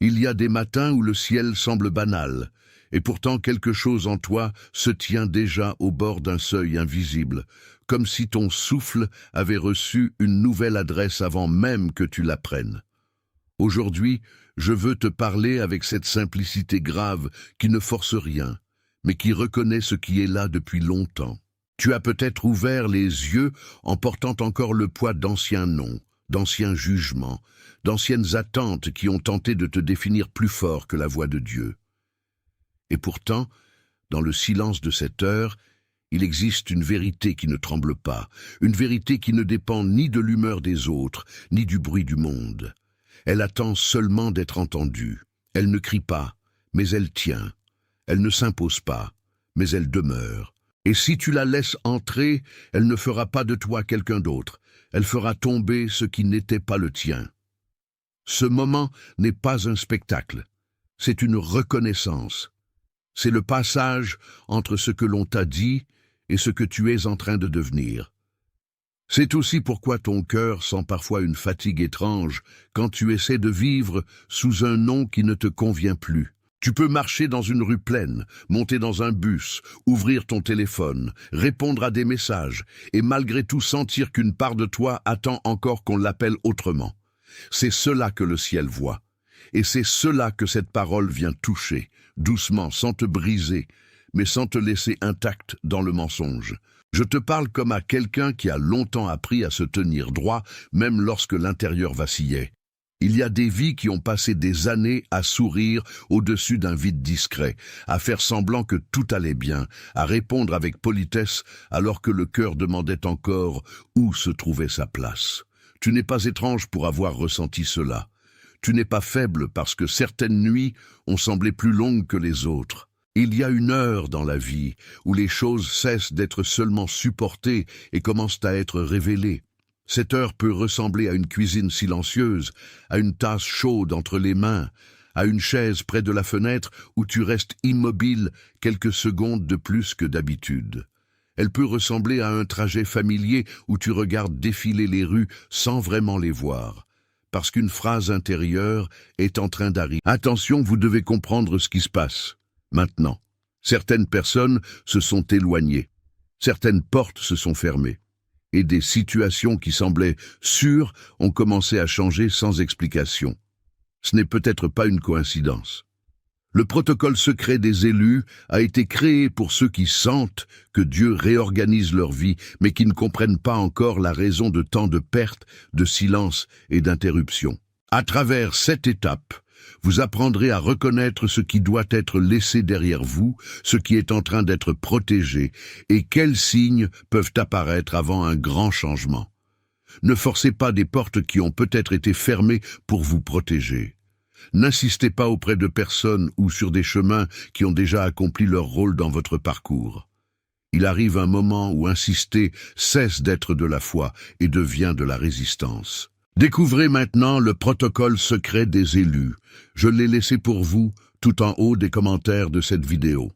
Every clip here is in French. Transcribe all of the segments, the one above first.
Il y a des matins où le ciel semble banal, et pourtant quelque chose en toi se tient déjà au bord d'un seuil invisible, comme si ton souffle avait reçu une nouvelle adresse avant même que tu l'apprennes. Aujourd'hui, je veux te parler avec cette simplicité grave qui ne force rien, mais qui reconnaît ce qui est là depuis longtemps. Tu as peut-être ouvert les yeux en portant encore le poids d'anciens noms, d'anciens jugements, d'anciennes attentes qui ont tenté de te définir plus fort que la voix de Dieu. Et pourtant, dans le silence de cette heure, il existe une vérité qui ne tremble pas, une vérité qui ne dépend ni de l'humeur des autres, ni du bruit du monde. Elle attend seulement d'être entendue. Elle ne crie pas, mais elle tient. Elle ne s'impose pas, mais elle demeure. Et si tu la laisses entrer, elle ne fera pas de toi quelqu'un d'autre. Elle fera tomber ce qui n'était pas le tien. Ce moment n'est pas un spectacle, c'est une reconnaissance. C'est le passage entre ce que l'on t'a dit et ce que tu es en train de devenir. C'est aussi pourquoi ton cœur sent parfois une fatigue étrange quand tu essaies de vivre sous un nom qui ne te convient plus. Tu peux marcher dans une rue pleine, monter dans un bus, ouvrir ton téléphone, répondre à des messages, et malgré tout sentir qu'une part de toi attend encore qu'on l'appelle autrement. C'est cela que le ciel voit, et c'est cela que cette parole vient toucher, doucement, sans te briser, mais sans te laisser intact dans le mensonge. Je te parle comme à quelqu'un qui a longtemps appris à se tenir droit, même lorsque l'intérieur vacillait. Il y a des vies qui ont passé des années à sourire au-dessus d'un vide discret, à faire semblant que tout allait bien, à répondre avec politesse alors que le cœur demandait encore où se trouvait sa place. Tu n'es pas étrange pour avoir ressenti cela. Tu n'es pas faible parce que certaines nuits ont semblé plus longues que les autres. Il y a une heure dans la vie où les choses cessent d'être seulement supportées et commencent à être révélées. Cette heure peut ressembler à une cuisine silencieuse, à une tasse chaude entre les mains, à une chaise près de la fenêtre où tu restes immobile quelques secondes de plus que d'habitude. Elle peut ressembler à un trajet familier où tu regardes défiler les rues sans vraiment les voir, parce qu'une phrase intérieure est en train d'arriver. Attention, vous devez comprendre ce qui se passe. Maintenant, certaines personnes se sont éloignées, certaines portes se sont fermées, et des situations qui semblaient sûres ont commencé à changer sans explication. Ce n'est peut-être pas une coïncidence. Le protocole secret des élus a été créé pour ceux qui sentent que Dieu réorganise leur vie, mais qui ne comprennent pas encore la raison de tant de pertes, de silence et d'interruptions. À travers cette étape, vous apprendrez à reconnaître ce qui doit être laissé derrière vous, ce qui est en train d'être protégé, et quels signes peuvent apparaître avant un grand changement. Ne forcez pas des portes qui ont peut-être été fermées pour vous protéger. N'insistez pas auprès de personnes ou sur des chemins qui ont déjà accompli leur rôle dans votre parcours. Il arrive un moment où insister cesse d'être de la foi et devient de la résistance. Découvrez maintenant le protocole secret des élus. Je l'ai laissé pour vous tout en haut des commentaires de cette vidéo,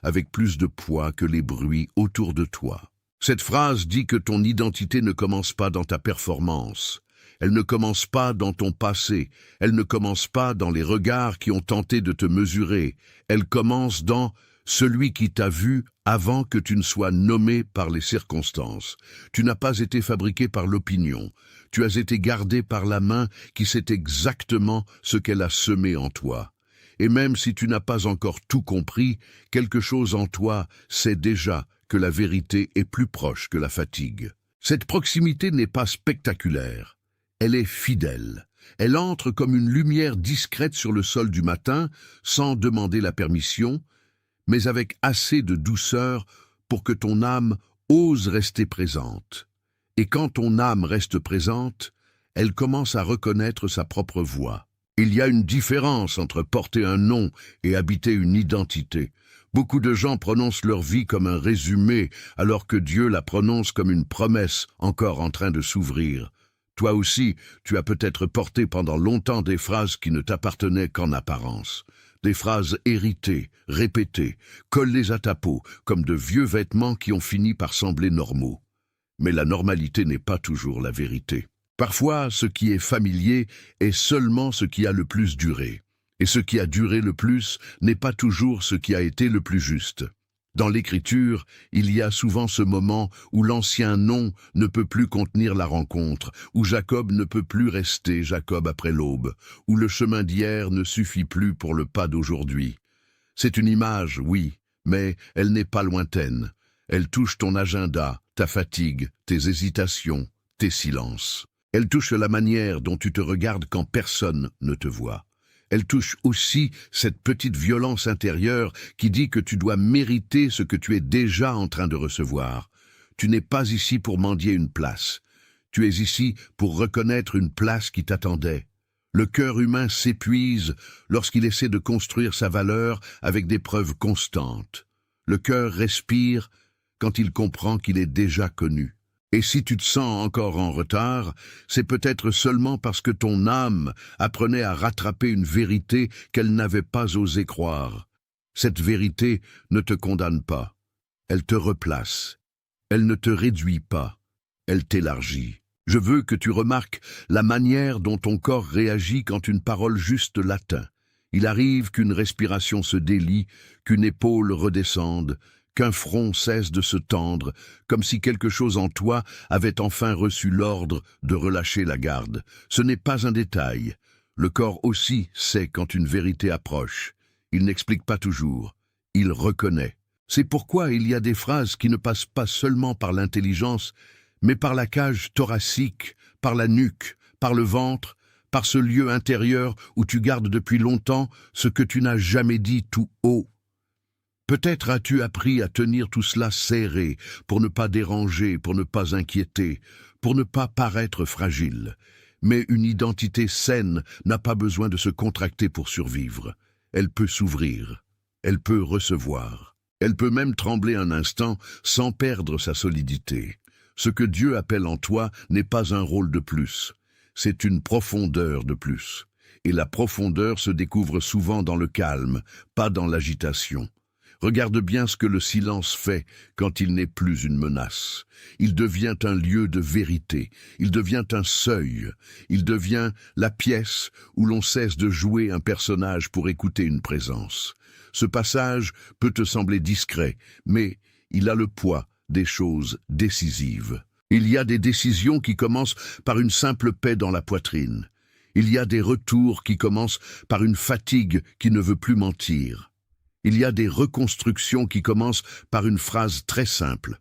avec plus de poids que les bruits autour de toi. Cette phrase dit que ton identité ne commence pas dans ta performance. Elle ne commence pas dans ton passé. Elle ne commence pas dans les regards qui ont tenté de te mesurer. Elle commence dans celui qui t'a vu avant que tu ne sois nommé par les circonstances. Tu n'as pas été fabriqué par l'opinion. Tu as été gardé par la main qui sait exactement ce qu'elle a semé en toi. Et même si tu n'as pas encore tout compris, quelque chose en toi sait déjà que la vérité est plus proche que la fatigue. Cette proximité n'est pas spectaculaire. Elle est fidèle. Elle entre comme une lumière discrète sur le sol du matin, sans demander la permission, mais avec assez de douceur pour que ton âme ose rester présente. Et quand ton âme reste présente, elle commence à reconnaître sa propre voix. Il y a une différence entre porter un nom et habiter une identité. Beaucoup de gens prononcent leur vie comme un résumé, alors que Dieu la prononce comme une promesse encore en train de s'ouvrir. Toi aussi, tu as peut-être porté pendant longtemps des phrases qui ne t'appartenaient qu'en apparence. Des phrases héritées, répétées, collées à ta peau, comme de vieux vêtements qui ont fini par sembler normaux. Mais la normalité n'est pas toujours la vérité. Parfois, ce qui est familier est seulement ce qui a le plus duré. Et ce qui a duré le plus n'est pas toujours ce qui a été le plus juste. Dans l'Écriture, il y a souvent ce moment où l'ancien nom ne peut plus contenir la rencontre, où Jacob ne peut plus rester Jacob après l'aube, où le chemin d'hier ne suffit plus pour le pas d'aujourd'hui. C'est une image, oui, mais elle n'est pas lointaine. Elle touche ton agenda, ta fatigue, tes hésitations, tes silences. Elle touche la manière dont tu te regardes quand personne ne te voit. Elle touche aussi cette petite violence intérieure qui dit que tu dois mériter ce que tu es déjà en train de recevoir. Tu n'es pas ici pour mendier une place. Tu es ici pour reconnaître une place qui t'attendait. Le cœur humain s'épuise lorsqu'il essaie de construire sa valeur avec des preuves constantes. Le cœur respire quand il comprend qu'il est déjà connu. Et si tu te sens encore en retard, c'est peut-être seulement parce que ton âme apprenait à rattraper une vérité qu'elle n'avait pas osé croire. Cette vérité ne te condamne pas. Elle te replace. Elle ne te réduit pas. Elle t'élargit. Je veux que tu remarques la manière dont ton corps réagit quand une parole juste l'atteint. Il arrive qu'une respiration se délie, qu'une épaule redescende, qu'un front cesse de se tendre, comme si quelque chose en toi avait enfin reçu l'ordre de relâcher la garde. Ce n'est pas un détail. Le corps aussi sait quand une vérité approche. Il n'explique pas toujours. Il reconnaît. C'est pourquoi il y a des phrases qui ne passent pas seulement par l'intelligence, mais par la cage thoracique, par la nuque, par le ventre, par ce lieu intérieur où tu gardes depuis longtemps ce que tu n'as jamais dit tout haut. Peut-être as-tu appris à tenir tout cela serré, pour ne pas déranger, pour ne pas inquiéter, pour ne pas paraître fragile. Mais une identité saine n'a pas besoin de se contracter pour survivre. Elle peut s'ouvrir, elle peut recevoir, elle peut même trembler un instant sans perdre sa solidité. Ce que Dieu appelle en toi n'est pas un rôle de plus, c'est une profondeur de plus. Et la profondeur se découvre souvent dans le calme, pas dans l'agitation. Regarde bien ce que le silence fait quand il n'est plus une menace. Il devient un lieu de vérité, il devient un seuil, il devient la pièce où l'on cesse de jouer un personnage pour écouter une présence. Ce passage peut te sembler discret, mais il a le poids des choses décisives. Il y a des décisions qui commencent par une simple paix dans la poitrine. Il y a des retours qui commencent par une fatigue qui ne veut plus mentir. Il y a des reconstructions qui commencent par une phrase très simple.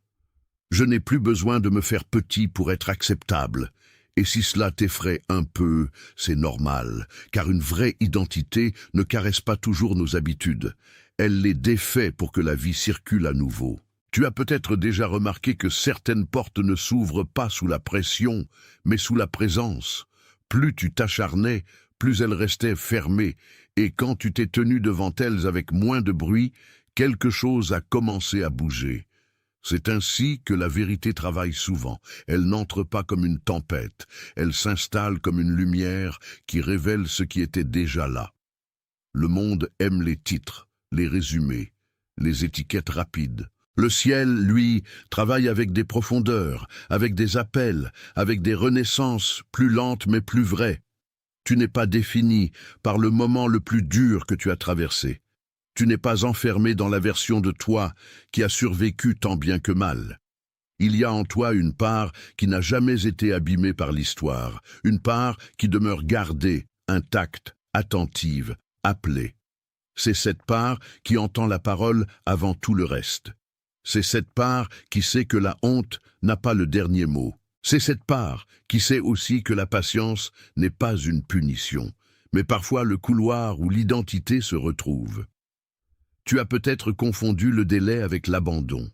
Je n'ai plus besoin de me faire petit pour être acceptable. Et si cela t'effraie un peu, c'est normal, car une vraie identité ne caresse pas toujours nos habitudes. Elle les défait pour que la vie circule à nouveau. Tu as peut-être déjà remarqué que certaines portes ne s'ouvrent pas sous la pression, mais sous la présence. Plus tu t'acharnais, plus elles restaient fermées, et quand tu t'es tenu devant elles avec moins de bruit, quelque chose a commencé à bouger. C'est ainsi que la vérité travaille souvent. Elle n'entre pas comme une tempête, elle s'installe comme une lumière qui révèle ce qui était déjà là. Le monde aime les titres, les résumés, les étiquettes rapides. Le ciel, lui, travaille avec des profondeurs, avec des appels, avec des renaissances plus lentes mais plus vraies. Tu n'es pas défini par le moment le plus dur que tu as traversé. Tu n'es pas enfermé dans la version de toi qui a survécu tant bien que mal. Il y a en toi une part qui n'a jamais été abîmée par l'histoire, une part qui demeure gardée, intacte, attentive, appelée. C'est cette part qui entend la parole avant tout le reste. C'est cette part qui sait que la honte n'a pas le dernier mot. C'est cette part qui sait aussi que la patience n'est pas une punition, mais parfois le couloir où l'identité se retrouve. Tu as peut-être confondu le délai avec l'abandon.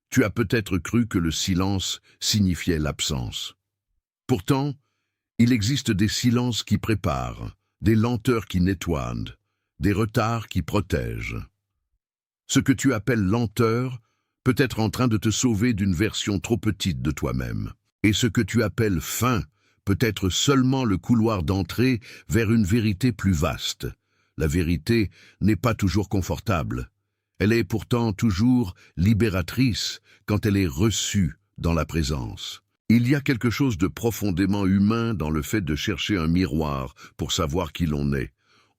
Tu as peut-être cru que le silence signifiait l'absence. Pourtant, il existe des silences qui préparent, des lenteurs qui nettoient, des retards qui protègent. Ce que tu appelles lenteur peut être en train de te sauver d'une version trop petite de toi-même. Et ce que tu appelles fin peut être seulement le couloir d'entrée vers une vérité plus vaste. La vérité n'est pas toujours confortable. Elle est pourtant toujours libératrice quand elle est reçue dans la présence. Il y a quelque chose de profondément humain dans le fait de chercher un miroir pour savoir qui l'on est.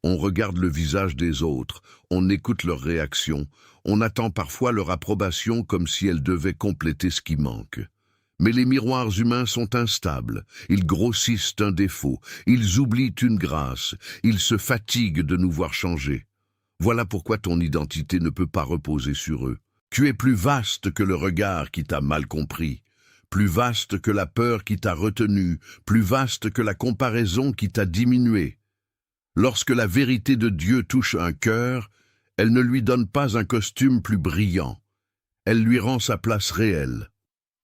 On regarde le visage des autres, on écoute leurs réactions, on attend parfois leur approbation comme si elle devait compléter ce qui manque. Mais les miroirs humains sont instables, ils grossissent un défaut, ils oublient une grâce, ils se fatiguent de nous voir changer. Voilà pourquoi ton identité ne peut pas reposer sur eux. Tu es plus vaste que le regard qui t'a mal compris, plus vaste que la peur qui t'a retenu, plus vaste que la comparaison qui t'a diminué. Lorsque la vérité de Dieu touche un cœur, elle ne lui donne pas un costume plus brillant. Elle lui rend sa place réelle.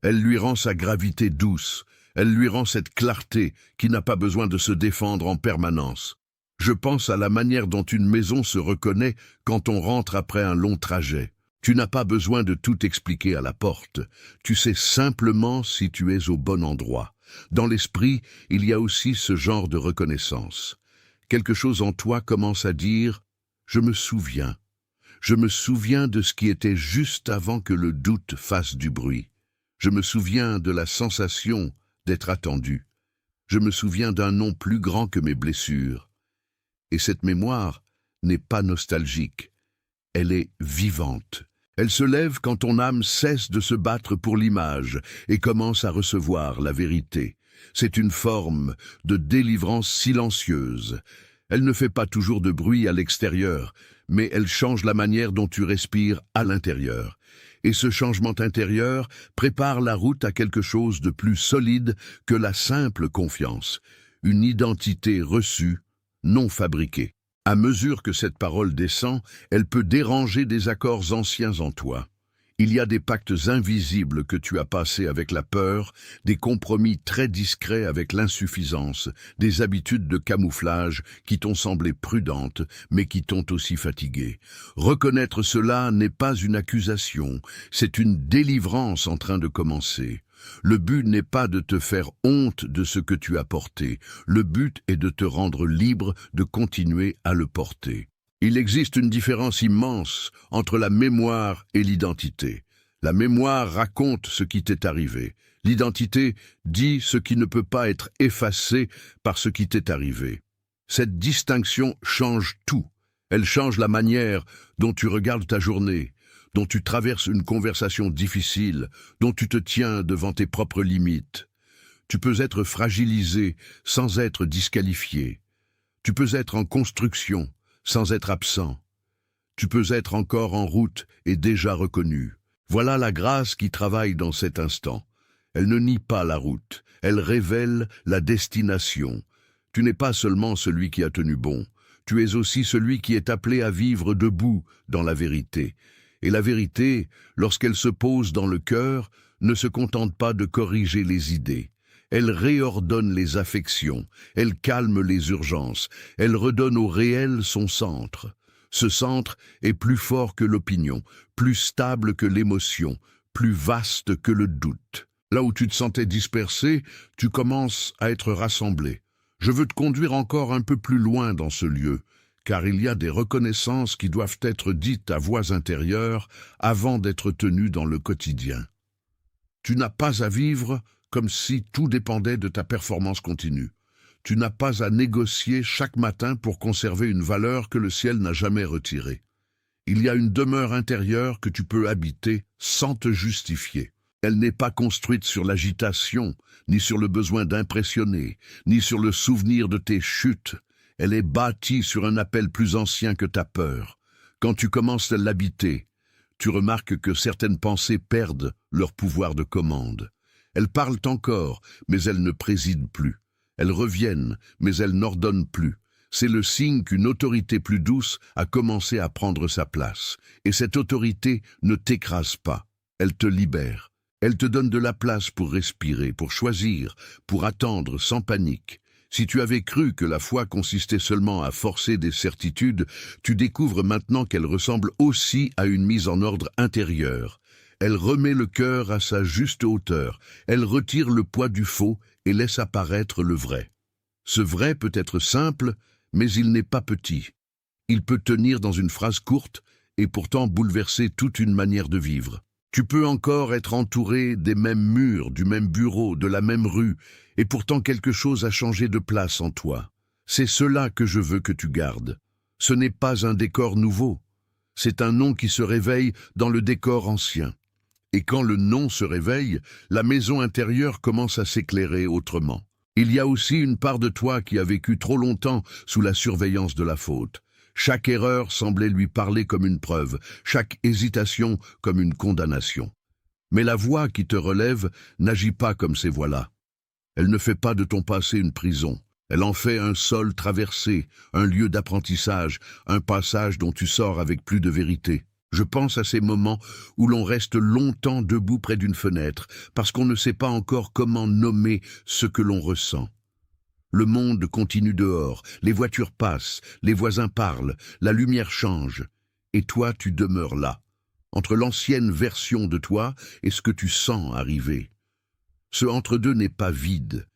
Elle lui rend sa gravité douce. Elle lui rend cette clarté qui n'a pas besoin de se défendre en permanence. Je pense à la manière dont une maison se reconnaît quand on rentre après un long trajet. Tu n'as pas besoin de tout expliquer à la porte. Tu sais simplement si tu es au bon endroit. Dans l'esprit, il y a aussi ce genre de reconnaissance. Quelque chose en toi commence à dire « Je me souviens. Je me souviens de ce qui était juste avant que le doute fasse du bruit. Je me souviens de la sensation d'être attendu. Je me souviens d'un nom plus grand que mes blessures. » Et cette mémoire n'est pas nostalgique. Elle est vivante. Elle se lève quand ton âme cesse de se battre pour l'image et commence à recevoir la vérité. C'est une forme de délivrance silencieuse. Elle ne fait pas toujours de bruit à l'extérieur, mais elle change la manière dont tu respires à l'intérieur. Et ce changement intérieur prépare la route à quelque chose de plus solide que la simple confiance, une identité reçue, non fabriquée. À mesure que cette parole descend, elle peut déranger des accords anciens en toi. Il y a des pactes invisibles que tu as passés avec la peur, des compromis très discrets avec l'insuffisance, des habitudes de camouflage qui t'ont semblé prudentes, mais qui t'ont aussi fatigué. Reconnaître cela n'est pas une accusation, c'est une délivrance en train de commencer. Le but n'est pas de te faire honte de ce que tu as porté, le but est de te rendre libre de continuer à le porter. Il existe une différence immense entre la mémoire et l'identité. La mémoire raconte ce qui t'est arrivé. L'identité dit ce qui ne peut pas être effacé par ce qui t'est arrivé. Cette distinction change tout. Elle change la manière dont tu regardes ta journée, dont tu traverses une conversation difficile, dont tu te tiens devant tes propres limites. Tu peux être fragilisé sans être disqualifié. Tu peux être en construction sans être absent. Tu peux être encore en route et déjà reconnu. Voilà la grâce qui travaille dans cet instant. Elle ne nie pas la route, elle révèle la destination. Tu n'es pas seulement celui qui a tenu bon, tu es aussi celui qui est appelé à vivre debout dans la vérité. Et la vérité, lorsqu'elle se pose dans le cœur, ne se contente pas de corriger les idées. Elle réordonne les affections, elle calme les urgences, elle redonne au réel son centre. Ce centre est plus fort que l'opinion, plus stable que l'émotion, plus vaste que le doute. Là où tu te sentais dispersé, tu commences à être rassemblé. Je veux te conduire encore un peu plus loin dans ce lieu, car il y a des reconnaissances qui doivent être dites à voix intérieure avant d'être tenues dans le quotidien. Tu n'as pas à vivre comme si tout dépendait de ta performance continue. Tu n'as pas à négocier chaque matin pour conserver une valeur que le ciel n'a jamais retirée. Il y a une demeure intérieure que tu peux habiter sans te justifier. Elle n'est pas construite sur l'agitation, ni sur le besoin d'impressionner, ni sur le souvenir de tes chutes. Elle est bâtie sur un appel plus ancien que ta peur. Quand tu commences à l'habiter, tu remarques que certaines pensées perdent leur pouvoir de commande. Elles parlent encore, mais elles ne président plus. Elles reviennent, mais elles n'ordonnent plus. C'est le signe qu'une autorité plus douce a commencé à prendre sa place. Et cette autorité ne t'écrase pas, elle te libère. Elle te donne de la place pour respirer, pour choisir, pour attendre sans panique. Si tu avais cru que la foi consistait seulement à forcer des certitudes, tu découvres maintenant qu'elle ressemble aussi à une mise en ordre intérieure. Elle remet le cœur à sa juste hauteur, elle retire le poids du faux et laisse apparaître le vrai. Ce vrai peut être simple, mais il n'est pas petit. Il peut tenir dans une phrase courte et pourtant bouleverser toute une manière de vivre. Tu peux encore être entouré des mêmes murs, du même bureau, de la même rue, et pourtant quelque chose a changé de place en toi. C'est cela que je veux que tu gardes. Ce n'est pas un décor nouveau. C'est un nom qui se réveille dans le décor ancien. Et quand le nom se réveille, la maison intérieure commence à s'éclairer autrement. Il y a aussi une part de toi qui a vécu trop longtemps sous la surveillance de la faute. Chaque erreur semblait lui parler comme une preuve, chaque hésitation comme une condamnation. Mais la voix qui te relève n'agit pas comme ces voix-là. Elle ne fait pas de ton passé une prison. Elle en fait un sol traversé, un lieu d'apprentissage, un passage dont tu sors avec plus de vérité. Je pense à ces moments où l'on reste longtemps debout près d'une fenêtre, parce qu'on ne sait pas encore comment nommer ce que l'on ressent. Le monde continue dehors, les voitures passent, les voisins parlent, la lumière change, et toi tu demeures là, entre l'ancienne version de toi et ce que tu sens arriver. Ce entre-deux n'est pas vide,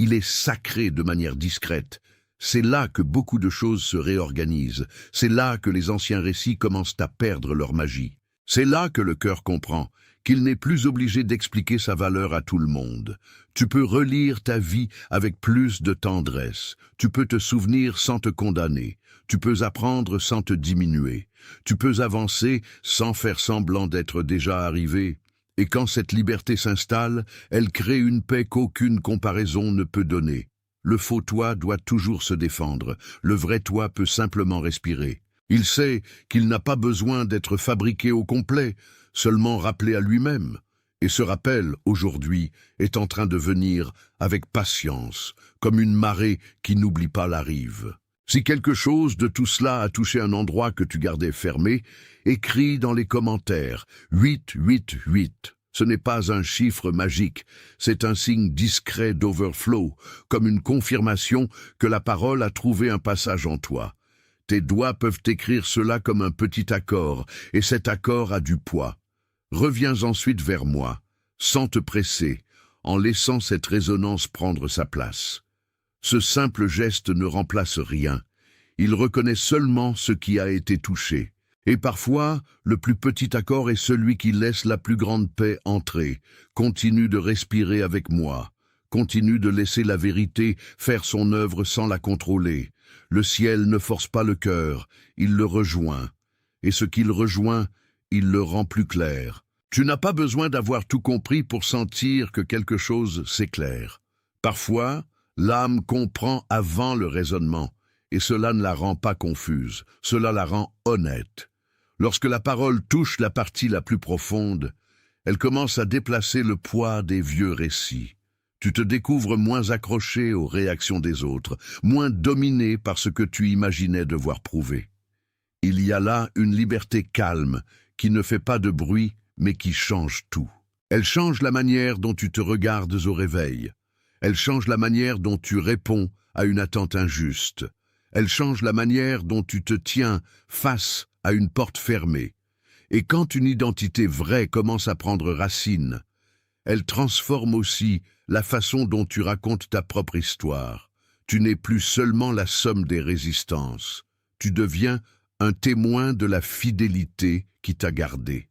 il est sacré de manière discrète. C'est là que beaucoup de choses se réorganisent, c'est là que les anciens récits commencent à perdre leur magie. C'est là que le cœur comprend qu'il n'est plus obligé d'expliquer sa valeur à tout le monde. Tu peux relire ta vie avec plus de tendresse, tu peux te souvenir sans te condamner, tu peux apprendre sans te diminuer, tu peux avancer sans faire semblant d'être déjà arrivé. Et quand cette liberté s'installe, elle crée une paix qu'aucune comparaison ne peut donner. Le faux toi doit toujours se défendre, le vrai toi peut simplement respirer. Il sait qu'il n'a pas besoin d'être fabriqué au complet, seulement rappelé à lui-même. Et ce rappel, aujourd'hui, est en train de venir avec patience, comme une marée qui n'oublie pas la rive. Si quelque chose de tout cela a touché un endroit que tu gardais fermé, écris dans les commentaires 888. Ce n'est pas un chiffre magique, c'est un signe discret d'overflow, comme une confirmation que la parole a trouvé un passage en toi. Tes doigts peuvent écrire cela comme un petit accord, et cet accord a du poids. Reviens ensuite vers moi, sans te presser, en laissant cette résonance prendre sa place. Ce simple geste ne remplace rien. Il reconnaît seulement ce qui a été touché. Et parfois, le plus petit accord est celui qui laisse la plus grande paix entrer. Continue de respirer avec moi. Continue de laisser la vérité faire son œuvre sans la contrôler. Le ciel ne force pas le cœur, il le rejoint. Et ce qu'il rejoint, il le rend plus clair. Tu n'as pas besoin d'avoir tout compris pour sentir que quelque chose s'éclaire. Parfois, l'âme comprend avant le raisonnement, et cela ne la rend pas confuse, cela la rend honnête. Lorsque la parole touche la partie la plus profonde, elle commence à déplacer le poids des vieux récits. Tu te découvres moins accroché aux réactions des autres, moins dominé par ce que tu imaginais devoir prouver. Il y a là une liberté calme, qui ne fait pas de bruit, mais qui change tout. Elle change la manière dont tu te regardes au réveil. Elle change la manière dont tu réponds à une attente injuste. Elle change la manière dont tu te tiens face à une porte fermée. Et quand une identité vraie commence à prendre racine, elle transforme aussi la façon dont tu racontes ta propre histoire. Tu n'es plus seulement la somme des résistances. Tu deviens un témoin de la fidélité qui t'a gardé.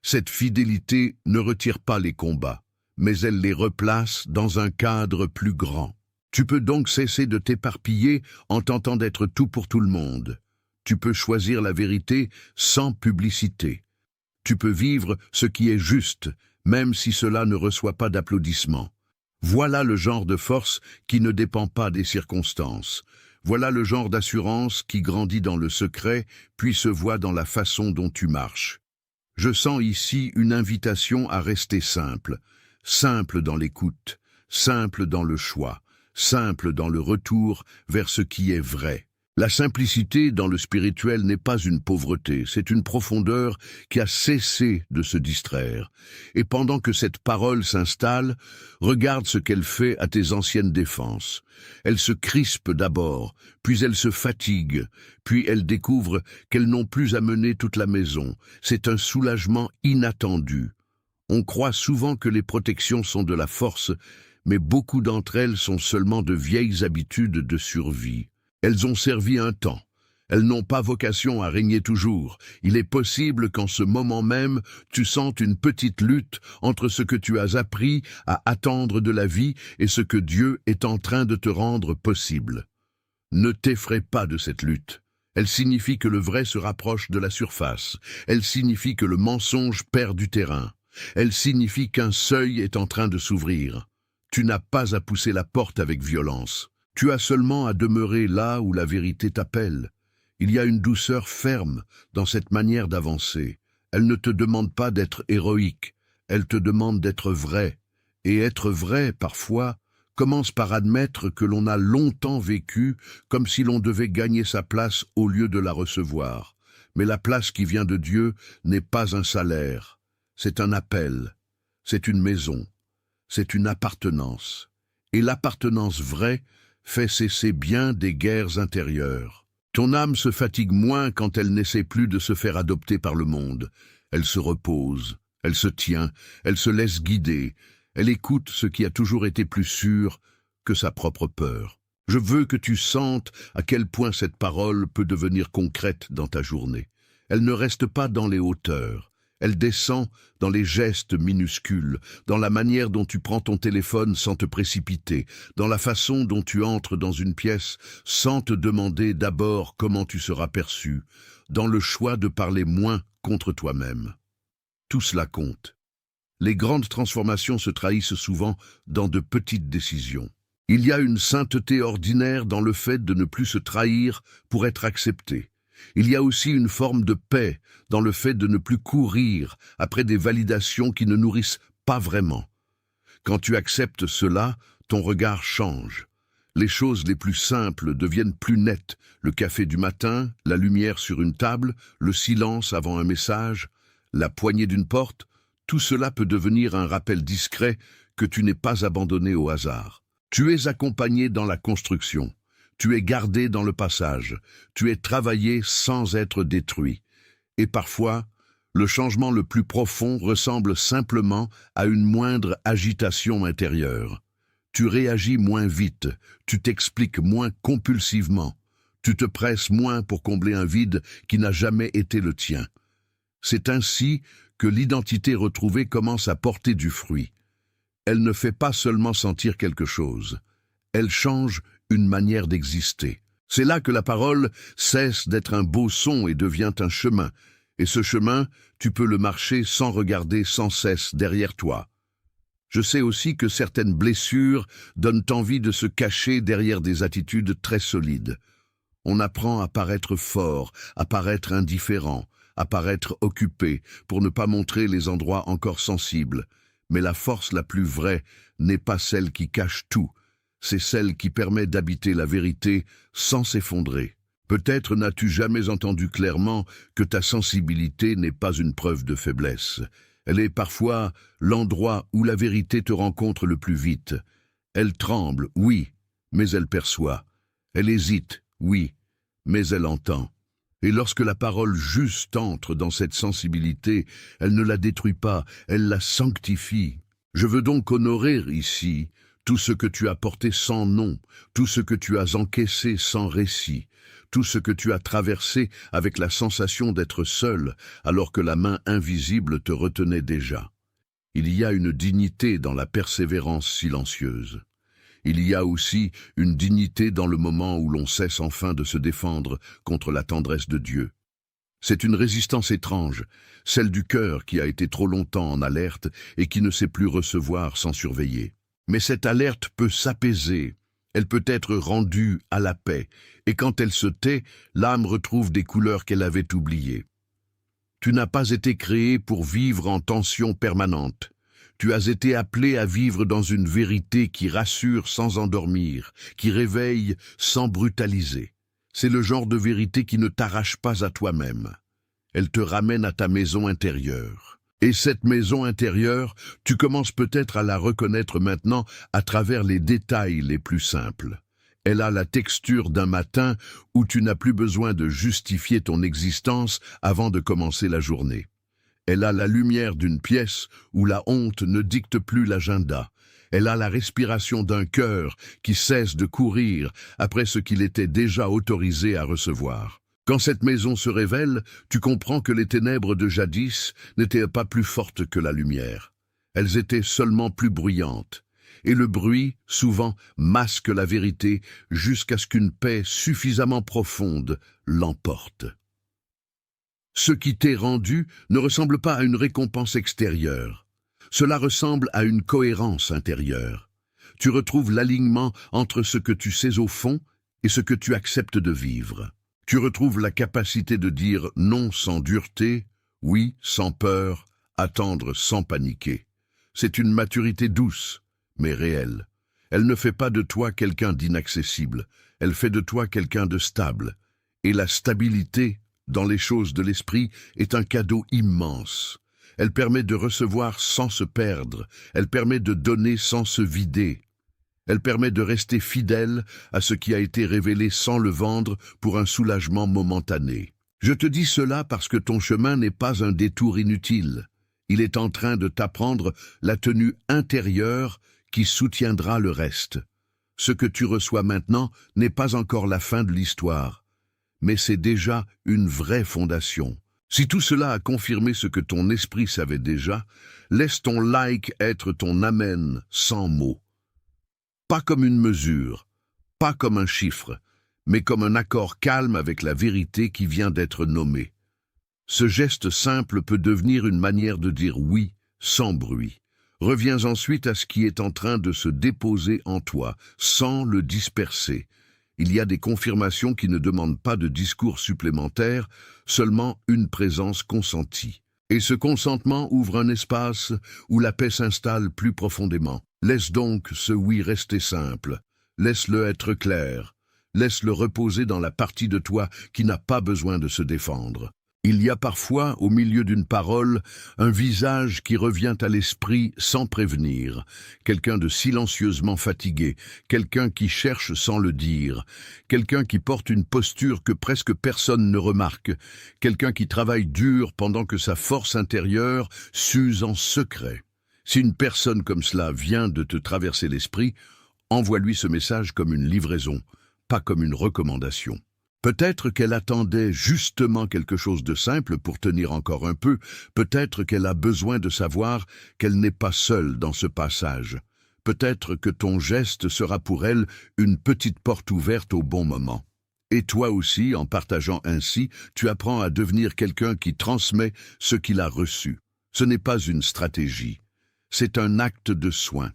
Cette fidélité ne retire pas les combats, mais elle les replace dans un cadre plus grand. Tu peux donc cesser de t'éparpiller en tentant d'être tout pour tout le monde. Tu peux choisir la vérité sans publicité. Tu peux vivre ce qui est juste, même si cela ne reçoit pas d'applaudissements. Voilà le genre de force qui ne dépend pas des circonstances. Voilà le genre d'assurance qui grandit dans le secret, puis se voit dans la façon dont tu marches. Je sens ici une invitation à rester simple. Simple dans l'écoute, simple dans le choix, simple dans le retour vers ce qui est vrai. La simplicité dans le spirituel n'est pas une pauvreté, c'est une profondeur qui a cessé de se distraire. Et pendant que cette parole s'installe, regarde ce qu'elle fait à tes anciennes défenses. Elle se crispe d'abord, puis elle se fatigue, puis elle découvre qu'elles n'ont plus à mener toute la maison. C'est un soulagement inattendu. On croit souvent que les protections sont de la force, mais beaucoup d'entre elles sont seulement de vieilles habitudes de survie. Elles ont servi un temps. Elles n'ont pas vocation à régner toujours. Il est possible qu'en ce moment même, tu sentes une petite lutte entre ce que tu as appris à attendre de la vie et ce que Dieu est en train de te rendre possible. Ne t'effraie pas de cette lutte. Elle signifie que le vrai se rapproche de la surface. Elle signifie que le mensonge perd du terrain. Elle signifie qu'un seuil est en train de s'ouvrir. Tu n'as pas à pousser la porte avec violence. Tu as seulement à demeurer là où la vérité t'appelle. Il y a une douceur ferme dans cette manière d'avancer. Elle ne te demande pas d'être héroïque, elle te demande d'être vrai. Et être vrai, parfois, commence par admettre que l'on a longtemps vécu comme si l'on devait gagner sa place au lieu de la recevoir. Mais la place qui vient de Dieu n'est pas un salaire, c'est un appel, c'est une maison, c'est une appartenance. Et l'appartenance vraie fait cesser bien des guerres intérieures. Ton âme se fatigue moins quand elle n'essaie plus de se faire adopter par le monde. Elle se repose, elle se tient, elle se laisse guider, elle écoute ce qui a toujours été plus sûr que sa propre peur. Je veux que tu sentes à quel point cette parole peut devenir concrète dans ta journée. Elle ne reste pas dans les hauteurs. Elle descend dans les gestes minuscules, dans la manière dont tu prends ton téléphone sans te précipiter, dans la façon dont tu entres dans une pièce sans te demander d'abord comment tu seras perçu, dans le choix de parler moins contre toi-même. Tout cela compte. Les grandes transformations se trahissent souvent dans de petites décisions. Il y a une sainteté ordinaire dans le fait de ne plus se trahir pour être accepté. Il y a aussi une forme de paix dans le fait de ne plus courir après des validations qui ne nourrissent pas vraiment. Quand tu acceptes cela, ton regard change. Les choses les plus simples deviennent plus nettes. Le café du matin, la lumière sur une table, le silence avant un message, la poignée d'une porte, tout cela peut devenir un rappel discret que tu n'es pas abandonné au hasard. Tu es accompagné dans la construction. Tu es gardé dans le passage, tu es travaillé sans être détruit. Et parfois, le changement le plus profond ressemble simplement à une moindre agitation intérieure. Tu réagis moins vite, tu t'expliques moins compulsivement, tu te presses moins pour combler un vide qui n'a jamais été le tien. C'est ainsi que l'identité retrouvée commence à porter du fruit. Elle ne fait pas seulement sentir quelque chose, elle change une manière d'exister. C'est là que la parole cesse d'être un beau son et devient un chemin. Et ce chemin, tu peux le marcher sans regarder sans cesse derrière toi. Je sais aussi que certaines blessures donnent envie de se cacher derrière des attitudes très solides. On apprend à paraître fort, à paraître indifférent, à paraître occupé, pour ne pas montrer les endroits encore sensibles. Mais la force la plus vraie n'est pas celle qui cache tout, c'est celle qui permet d'habiter la vérité sans s'effondrer. Peut-être n'as-tu jamais entendu clairement que ta sensibilité n'est pas une preuve de faiblesse. Elle est parfois l'endroit où la vérité te rencontre le plus vite. Elle tremble, oui, mais elle perçoit. Elle hésite, oui, mais elle entend. Et lorsque la parole juste entre dans cette sensibilité, elle ne la détruit pas, elle la sanctifie. Je veux donc honorer ici tout ce que tu as porté sans nom, tout ce que tu as encaissé sans récit, tout ce que tu as traversé avec la sensation d'être seul, alors que la main invisible te retenait déjà. Il y a une dignité dans la persévérance silencieuse. Il y a aussi une dignité dans le moment où l'on cesse enfin de se défendre contre la tendresse de Dieu. C'est une résistance étrange, celle du cœur qui a été trop longtemps en alerte et qui ne sait plus recevoir sans surveiller. Mais cette alerte peut s'apaiser, elle peut être rendue à la paix, et quand elle se tait, l'âme retrouve des couleurs qu'elle avait oubliées. Tu n'as pas été créé pour vivre en tension permanente. Tu as été appelé à vivre dans une vérité qui rassure sans endormir, qui réveille sans brutaliser. C'est le genre de vérité qui ne t'arrache pas à toi-même. Elle te ramène à ta maison intérieure. Et cette maison intérieure, tu commences peut-être à la reconnaître maintenant à travers les détails les plus simples. Elle a la texture d'un matin où tu n'as plus besoin de justifier ton existence avant de commencer la journée. Elle a la lumière d'une pièce où la honte ne dicte plus l'agenda. Elle a la respiration d'un cœur qui cesse de courir après ce qu'il était déjà autorisé à recevoir. Quand cette maison se révèle, tu comprends que les ténèbres de jadis n'étaient pas plus fortes que la lumière. Elles étaient seulement plus bruyantes. et le bruit, souvent, masque la vérité jusqu'à ce qu'une paix suffisamment profonde l'emporte. Ce qui t'est rendu ne ressemble pas à une récompense extérieure. Cela ressemble à une cohérence intérieure. Tu retrouves l'alignement entre ce que tu sais au fond et ce que tu acceptes de vivre. Tu retrouves la capacité de dire non sans dureté, oui sans peur, attendre sans paniquer. C'est une maturité douce, mais réelle. Elle ne fait pas de toi quelqu'un d'inaccessible, elle fait de toi quelqu'un de stable. Et la stabilité, dans les choses de l'esprit, est un cadeau immense. Elle permet de recevoir sans se perdre, elle permet de donner sans se vider. Elle permet de rester fidèle à ce qui a été révélé sans le vendre pour un soulagement momentané. Je te dis cela parce que ton chemin n'est pas un détour inutile. Il est en train de t'apprendre la tenue intérieure qui soutiendra le reste. Ce que tu reçois maintenant n'est pas encore la fin de l'histoire, mais c'est déjà une vraie fondation. Si tout cela a confirmé ce que ton esprit savait déjà, laisse ton like être ton amen sans mots. Pas comme une mesure, pas comme un chiffre, mais comme un accord calme avec la vérité qui vient d'être nommée. Ce geste simple peut devenir une manière de dire oui, sans bruit. Reviens ensuite à ce qui est en train de se déposer en toi, sans le disperser. Il y a des confirmations qui ne demandent pas de discours supplémentaires, seulement une présence consentie. Et ce consentement ouvre un espace où la paix s'installe plus profondément. Laisse donc ce oui rester simple, laisse-le être clair, laisse-le reposer dans la partie de toi qui n'a pas besoin de se défendre. Il y a parfois, au milieu d'une parole, un visage qui revient à l'esprit sans prévenir, quelqu'un de silencieusement fatigué, quelqu'un qui cherche sans le dire, quelqu'un qui porte une posture que presque personne ne remarque, quelqu'un qui travaille dur pendant que sa force intérieure s'use en secret. Si une personne comme cela vient de te traverser l'esprit, envoie-lui ce message comme une livraison, pas comme une recommandation. Peut-être qu'elle attendait justement quelque chose de simple pour tenir encore un peu, peut-être qu'elle a besoin de savoir qu'elle n'est pas seule dans ce passage. Peut-être que ton geste sera pour elle une petite porte ouverte au bon moment. Et toi aussi, en partageant ainsi, tu apprends à devenir quelqu'un qui transmet ce qu'il a reçu. Ce n'est pas une stratégie. C'est un acte de soin.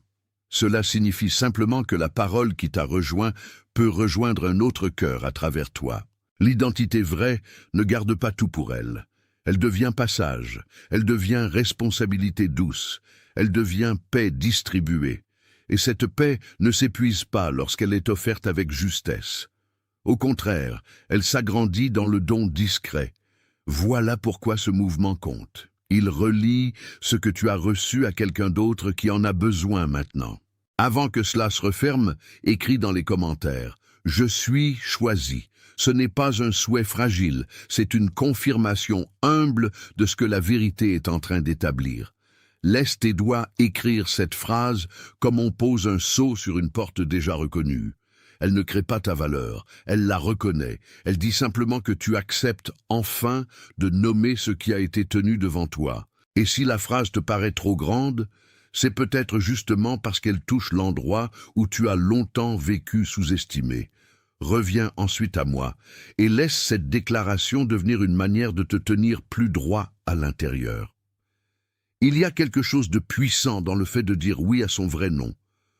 Cela signifie simplement que la parole qui t'a rejoint peut rejoindre un autre cœur à travers toi. L'identité vraie ne garde pas tout pour elle. Elle devient passage, elle devient responsabilité douce, elle devient paix distribuée. Et cette paix ne s'épuise pas lorsqu'elle est offerte avec justesse. Au contraire, elle s'agrandit dans le don discret. Voilà pourquoi ce mouvement compte. Il relie ce que tu as reçu à quelqu'un d'autre qui en a besoin maintenant. Avant que cela se referme, écris dans les commentaires « Je suis choisi ». Ce n'est pas un souhait fragile, c'est une confirmation humble de ce que la vérité est en train d'établir. Laisse tes doigts écrire cette phrase comme on pose un sceau sur une porte déjà reconnue. Elle ne crée pas ta valeur, elle la reconnaît. Elle dit simplement que tu acceptes enfin de nommer ce qui a été tenu devant toi. Et si la phrase te paraît trop grande, c'est peut-être justement parce qu'elle touche l'endroit où tu as longtemps vécu sous-estimé. Reviens ensuite à moi et laisse cette déclaration devenir une manière de te tenir plus droit à l'intérieur. Il y a quelque chose de puissant dans le fait de dire oui à son vrai nom.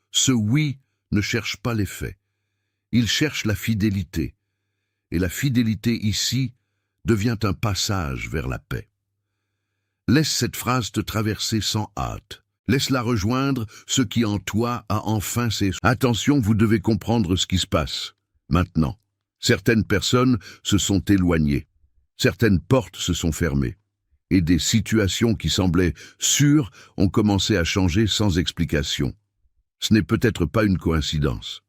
Ce oui ne cherche pas les faits. Il cherche la fidélité. Et la fidélité ici devient un passage vers la paix. Laisse cette phrase te traverser sans hâte. Laisse-la rejoindre ce qui en toi a enfin ses... Attention, vous devez comprendre ce qui se passe. Maintenant, certaines personnes se sont éloignées. Certaines portes se sont fermées. Et des situations qui semblaient sûres ont commencé à changer sans explication. Ce n'est peut-être pas une coïncidence.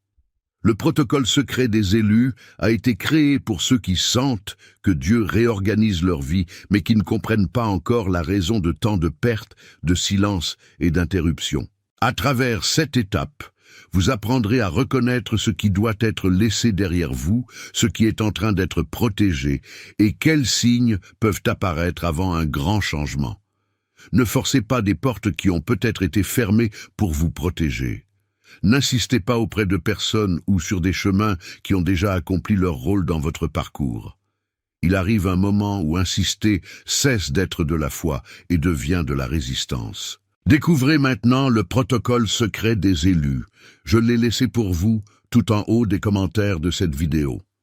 Le protocole secret des élus a été créé pour ceux qui sentent que Dieu réorganise leur vie, mais qui ne comprennent pas encore la raison de tant de pertes, de silence et d'interruptions. À travers cette étape, vous apprendrez à reconnaître ce qui doit être laissé derrière vous, ce qui est en train d'être protégé, et quels signes peuvent apparaître avant un grand changement. Ne forcez pas des portes qui ont peut-être été fermées pour vous protéger. N'insistez pas auprès de personnes ou sur des chemins qui ont déjà accompli leur rôle dans votre parcours. Il arrive un moment où insister cesse d'être de la foi et devient de la résistance. Découvrez maintenant le protocole secret des élus. Je l'ai laissé pour vous tout en haut des commentaires de cette vidéo.